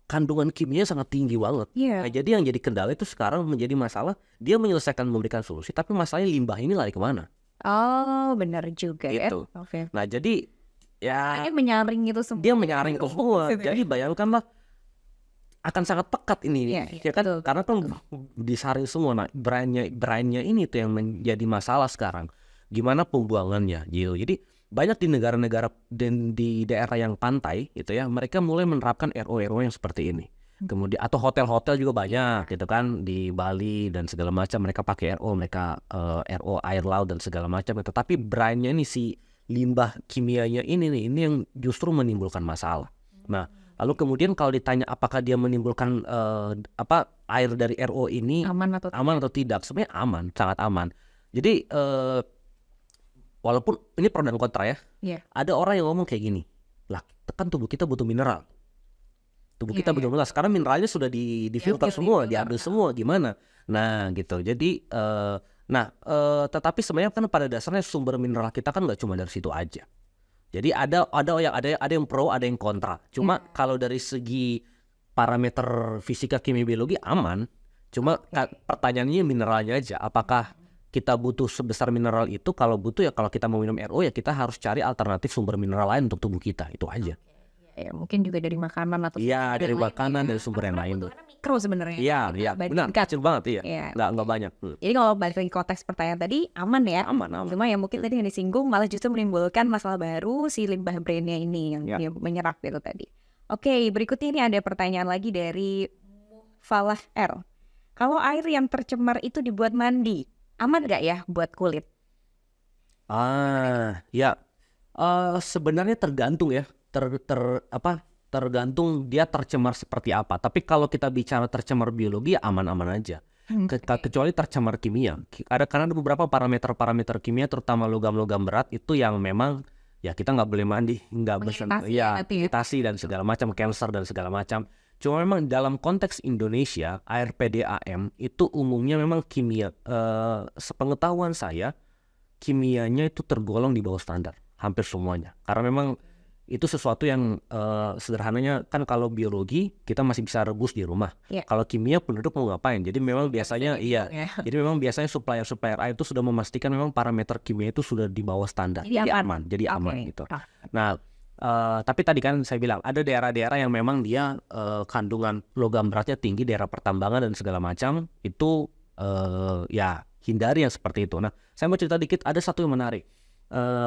kandungan kimia sangat tinggi banget. Iya. Nah, jadi yang jadi kendala itu sekarang menjadi masalah, dia menyelesaikan memberikan solusi, tapi masalahnya limbah ini lari kemana? Oh, benar juga ya. Gitu. Oke. Nah, jadi ya Dia menyaring itu semua. dia menyaring ke semua. Gitu ya. Jadi bayangkanlah akan sangat pekat ini, Iya, ya kan? betul. Karena kan disaring semua. Nah, brine-nya ini tuh yang menjadi masalah sekarang. Gimana pembuangannya, gitu. Jadi banyak di negara-negara dan di daerah yang pantai, gitu ya, mereka mulai menerapkan RO yang seperti ini. Kemudian atau hotel-hotel juga banyak, gitu kan, di Bali dan segala macam mereka pakai mereka RO air laut dan segala macam. Tapi brine-nya ini si limbah kimianya ini nih, ini yang justru menimbulkan masalah. Nah, lalu kemudian kalau ditanya apakah dia menimbulkan air dari RO ini Aman atau aman atau tidak? Sebenarnya aman, sangat aman. Jadi walaupun ini pro dan kontra ya. Iya. Ada orang yang ngomong kayak gini, lah kan tubuh kita butuh mineral. Tubuh kita Iya, butuh mineral. Sekarang mineralnya sudah difilter semua, diambil semua. Gimana? Nah gitu. Jadi tetapi sebenarnya kan pada dasarnya sumber mineral kita kan nggak cuma dari situ aja. Jadi ada yang pro, ada yang kontra. Cuma kalau dari segi parameter fisika kimia biologi aman. Cuma pertanyaannya mineralnya aja. Apakah kita butuh sebesar mineral itu? Kalau butuh ya kalau kita mau minum RO ya kita harus cari alternatif sumber mineral lain untuk tubuh kita. Itu aja. Ya, mungkin juga dari makanan atau Iya, dari makanan, dari sumber yang lain tuh. kebutuhannya mikro sebenarnya. Iya, benar. Bandingkan. Kecil banget, iya. Iya. Nggak banyak. Jadi kalau balik lagi konteks pertanyaan tadi aman ya. Aman. Cuma ya mungkin tadi yang disinggung malah justru menimbulkan masalah baru si limbah brainnya ini yang Ya. dia menyerap itu tadi. Oke, berikutnya ini ada pertanyaan lagi dari Falah R. Kalau air yang tercemar itu dibuat mandi, aman nggak ya buat kulit? Ya. Sebenarnya tergantung ya. Tergantung dia tercemar seperti apa. Tapi kalau kita bicara tercemar biologi, aman-aman aja. Kecuali tercemar kimia. Karena ada beberapa parameter kimia, terutama logam-logam berat itu yang memang ya kita nggak boleh mandi, nggak bersentuh, Mengiritasi ya nanti ya. iritasi dan segala macam, cancer dan segala macam. Cuma memang dalam konteks Indonesia, air PDAM itu umumnya memang kimia. Sepengetahuan saya, kimianya itu tergolong di bawah standar, hampir semuanya. Karena memang itu sesuatu yang sederhananya kan kalau biologi kita masih bisa rebus di rumah. Iya. Kalau kimia penduduk mau ngapain? Jadi memang biasanya ya. Jadi memang biasanya supplier air itu sudah memastikan memang parameter kimia itu sudah di bawah standar. Jadi aman. Jadi aman Oke. gitu. Nah, tapi tadi kan saya bilang ada daerah-daerah yang memang dia kandungan logam beratnya tinggi, daerah pertambangan dan segala macam itu ya hindari yang seperti itu. Nah, saya mau cerita dikit, ada satu yang menarik.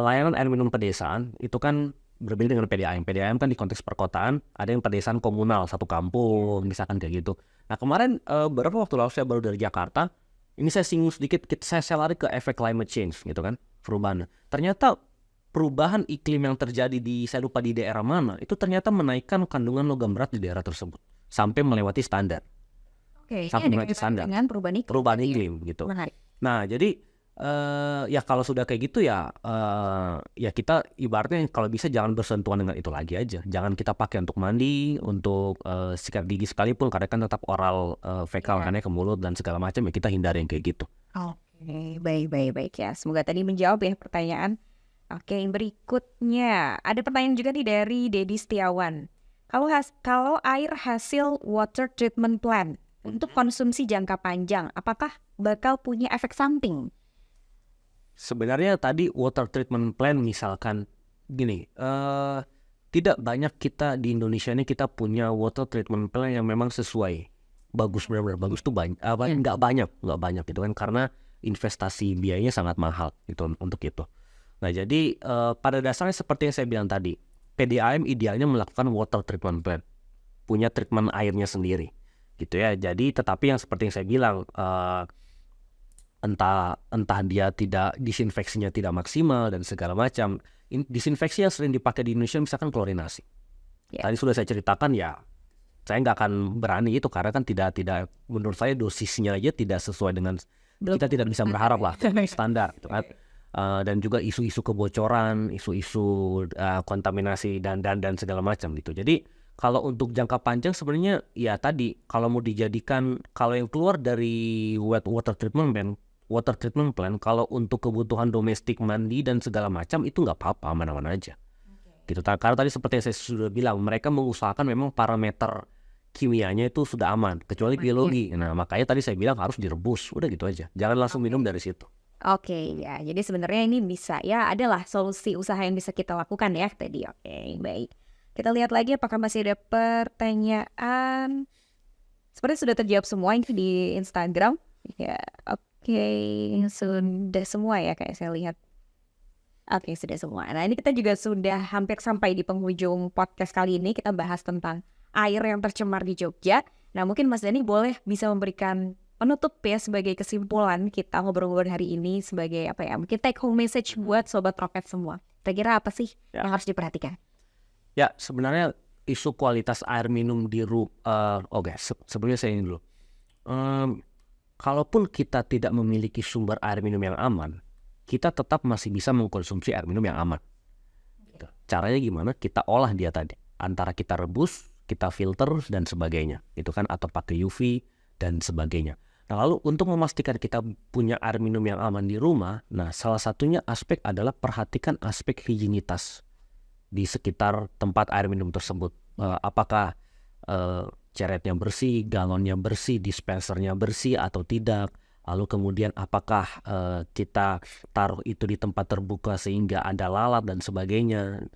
Layanan air minum pedesaan itu kan berbeda dengan PDAM. PDAM kan di konteks perkotaan, ada yang pedesaan komunal, satu kampung, misalkan kayak gitu. Nah kemarin beberapa waktu lalu saya baru dari Jakarta, ini saya singgung sedikit, saya lari ke efek climate change gitu kan, perubahan. Ternyata perubahan iklim yang terjadi saya lupa di daerah mana, itu ternyata menaikkan kandungan logam berat di daerah tersebut, sampai melewati standar. Oke, Sampai ini ada melewati kaitan standar. dengan perubahan iklim. Perubahan iklim gitu. Menarik. Nah jadi ya kalau sudah kayak gitu ya kita ibaratnya kalau bisa jangan bersentuhan dengan itu lagi aja. Jangan kita pakai untuk mandi, untuk sikat gigi sekalipun karena kan tetap oral fekal kan ya ke mulut dan segala macam ya kita hindari yang kayak gitu. Oke, baik ya. Semoga tadi menjawab ya pertanyaan. Oke, yang berikutnya ada pertanyaan juga nih dari Dedi Setiawan. Kalau air hasil water treatment plant untuk konsumsi jangka panjang, apakah bakal punya efek samping? Sebenarnya tadi water treatment plant misalkan gini, tidak banyak kita di Indonesia ini kita punya water treatment plant yang memang sesuai. Bagus, benar-benar bagus tuh banyak, nggak banyak gitu kan karena investasi biayanya sangat mahal gitu untuk itu. Nah jadi pada dasarnya seperti yang saya bilang tadi, PDAM idealnya melakukan water treatment plant, punya treatment airnya sendiri gitu ya. Jadi tetapi yang seperti yang saya bilang entah dia tidak disinfeksinya tidak maksimal dan segala macam. Disinfeksi yang sering dipakai di Indonesia misalkan klorinasi. Ya. Tadi sudah saya ceritakan ya, saya nggak akan berani itu karena kan tidak menurut saya dosisnya aja tidak sesuai dengan kita tidak bisa berharap lah standar gitu kan. Dan juga isu-isu kebocoran, isu-isu kontaminasi dan segala macam gitu. Jadi kalau untuk jangka panjang sebenarnya ya tadi kalau mau dijadikan, kalau yang keluar dari wet water treatment plant water treatment plant kalau untuk kebutuhan domestik mandi dan segala macam itu nggak apa-apa, aman-aman aja. Gitu. Karena tadi seperti yang saya sudah bilang, mereka mengusahakan memang parameter kimianya itu sudah aman, kecuali biologi. Nah, makanya tadi saya bilang harus direbus, udah gitu aja. Jangan langsung minum dari situ. Oke, ya. Jadi sebenarnya ini bisa ya adalah solusi usaha yang bisa kita lakukan ya tadi. Oke, baik. Kita lihat lagi apakah masih ada pertanyaan. Sepertinya sudah terjawab semua ini di Instagram. Ya, oke, sudah semua ya kayak saya lihat. Oke, sudah semua. Nah, ini kita juga sudah hampir sampai di penghujung podcast kali ini. Kita bahas tentang air yang tercemar di Jogja. Nah, mungkin Mas Dhani boleh bisa memberikan penutup ya sebagai kesimpulan kita ngobrol-ngobrol hari ini sebagai apa ya? Mungkin take home message buat Sobat Roket semua. Kira-kira apa sih yang harus diperhatikan? Ya, sebenarnya isu kualitas air minum di sebelumnya saya ini dulu. Kalaupun kita tidak memiliki sumber air minum yang aman, kita tetap masih bisa mengkonsumsi air minum yang aman. Gitu. Caranya gimana? Kita olah dia tadi. Antara kita rebus, kita filter, dan sebagainya. Itu kan, atau pakai UV, dan sebagainya. Nah, lalu untuk memastikan kita punya air minum yang aman di rumah, nah salah satunya aspek adalah perhatikan aspek higienitas di sekitar tempat air minum tersebut. Apakah ceretnya bersih, galonnya bersih, dispensernya bersih atau tidak. Lalu kemudian apakah kita taruh itu di tempat terbuka sehingga ada lalat dan sebagainya,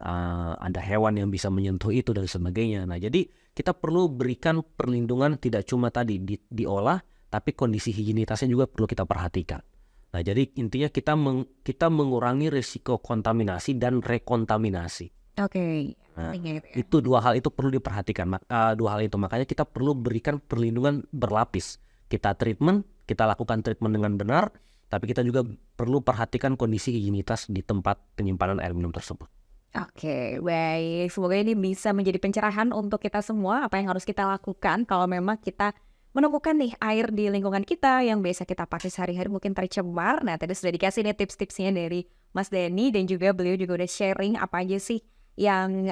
ada hewan yang bisa menyentuh itu dan sebagainya. Nah, jadi kita perlu berikan perlindungan tidak cuma tadi diolah, tapi kondisi higienitasnya juga perlu kita perhatikan. Nah, jadi intinya kita mengurangi risiko kontaminasi dan rekontaminasi. Oke. Nah, itu dua hal itu perlu diperhatikan. Dua hal itu makanya kita perlu berikan perlindungan berlapis. Kita lakukan treatment dengan benar, tapi kita juga perlu perhatikan kondisi higienitas di tempat penyimpanan air minum tersebut. Oke, baik. Semoga ini bisa menjadi pencerahan untuk kita semua apa yang harus kita lakukan kalau memang kita menemukan nih air di lingkungan kita yang biasa kita pakai sehari-hari mungkin tercemar. Nah, tadi sudah dikasih nih tips-tipsnya dari Mas Dhani dan juga beliau juga udah sharing apa aja sih yang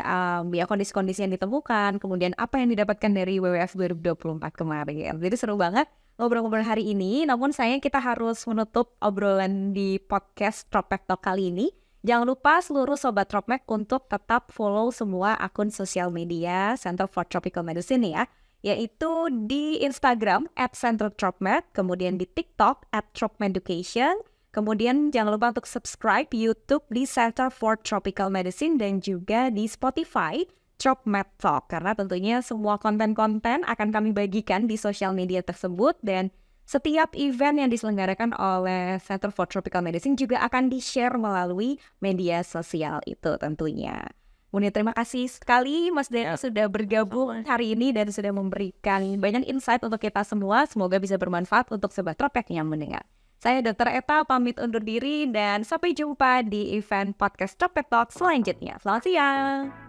ya kondisi-kondisi yang ditemukan, kemudian apa yang didapatkan dari WWF 2024 kemarin. Jadi seru banget ngobrol-ngobrol hari ini, namun sayang kita harus menutup obrolan di podcast Tropmek Talk kali ini. Jangan lupa seluruh Sobat Tropmek untuk tetap follow semua akun sosial media Center for Tropical Medicine ya, yaitu di Instagram @centertropmed, kemudian di TikTok @tropmeducation, kemudian jangan lupa untuk subscribe YouTube di Center for Tropical Medicine dan juga di Spotify Tropmed Talk, karena tentunya semua konten-konten akan kami bagikan di sosial media tersebut dan setiap event yang diselenggarakan oleh Center for Tropical Medicine juga akan di-share melalui media sosial itu tentunya. Kemudian terima kasih sekali Mas Dhani sudah bergabung hari ini dan sudah memberikan banyak insight untuk kita semua. Semoga bisa bermanfaat untuk Sobat Tropmek yang mendengar. Saya Dr. Eta pamit undur diri dan sampai jumpa di event podcast Tropmek Talk selanjutnya. Selamat siang.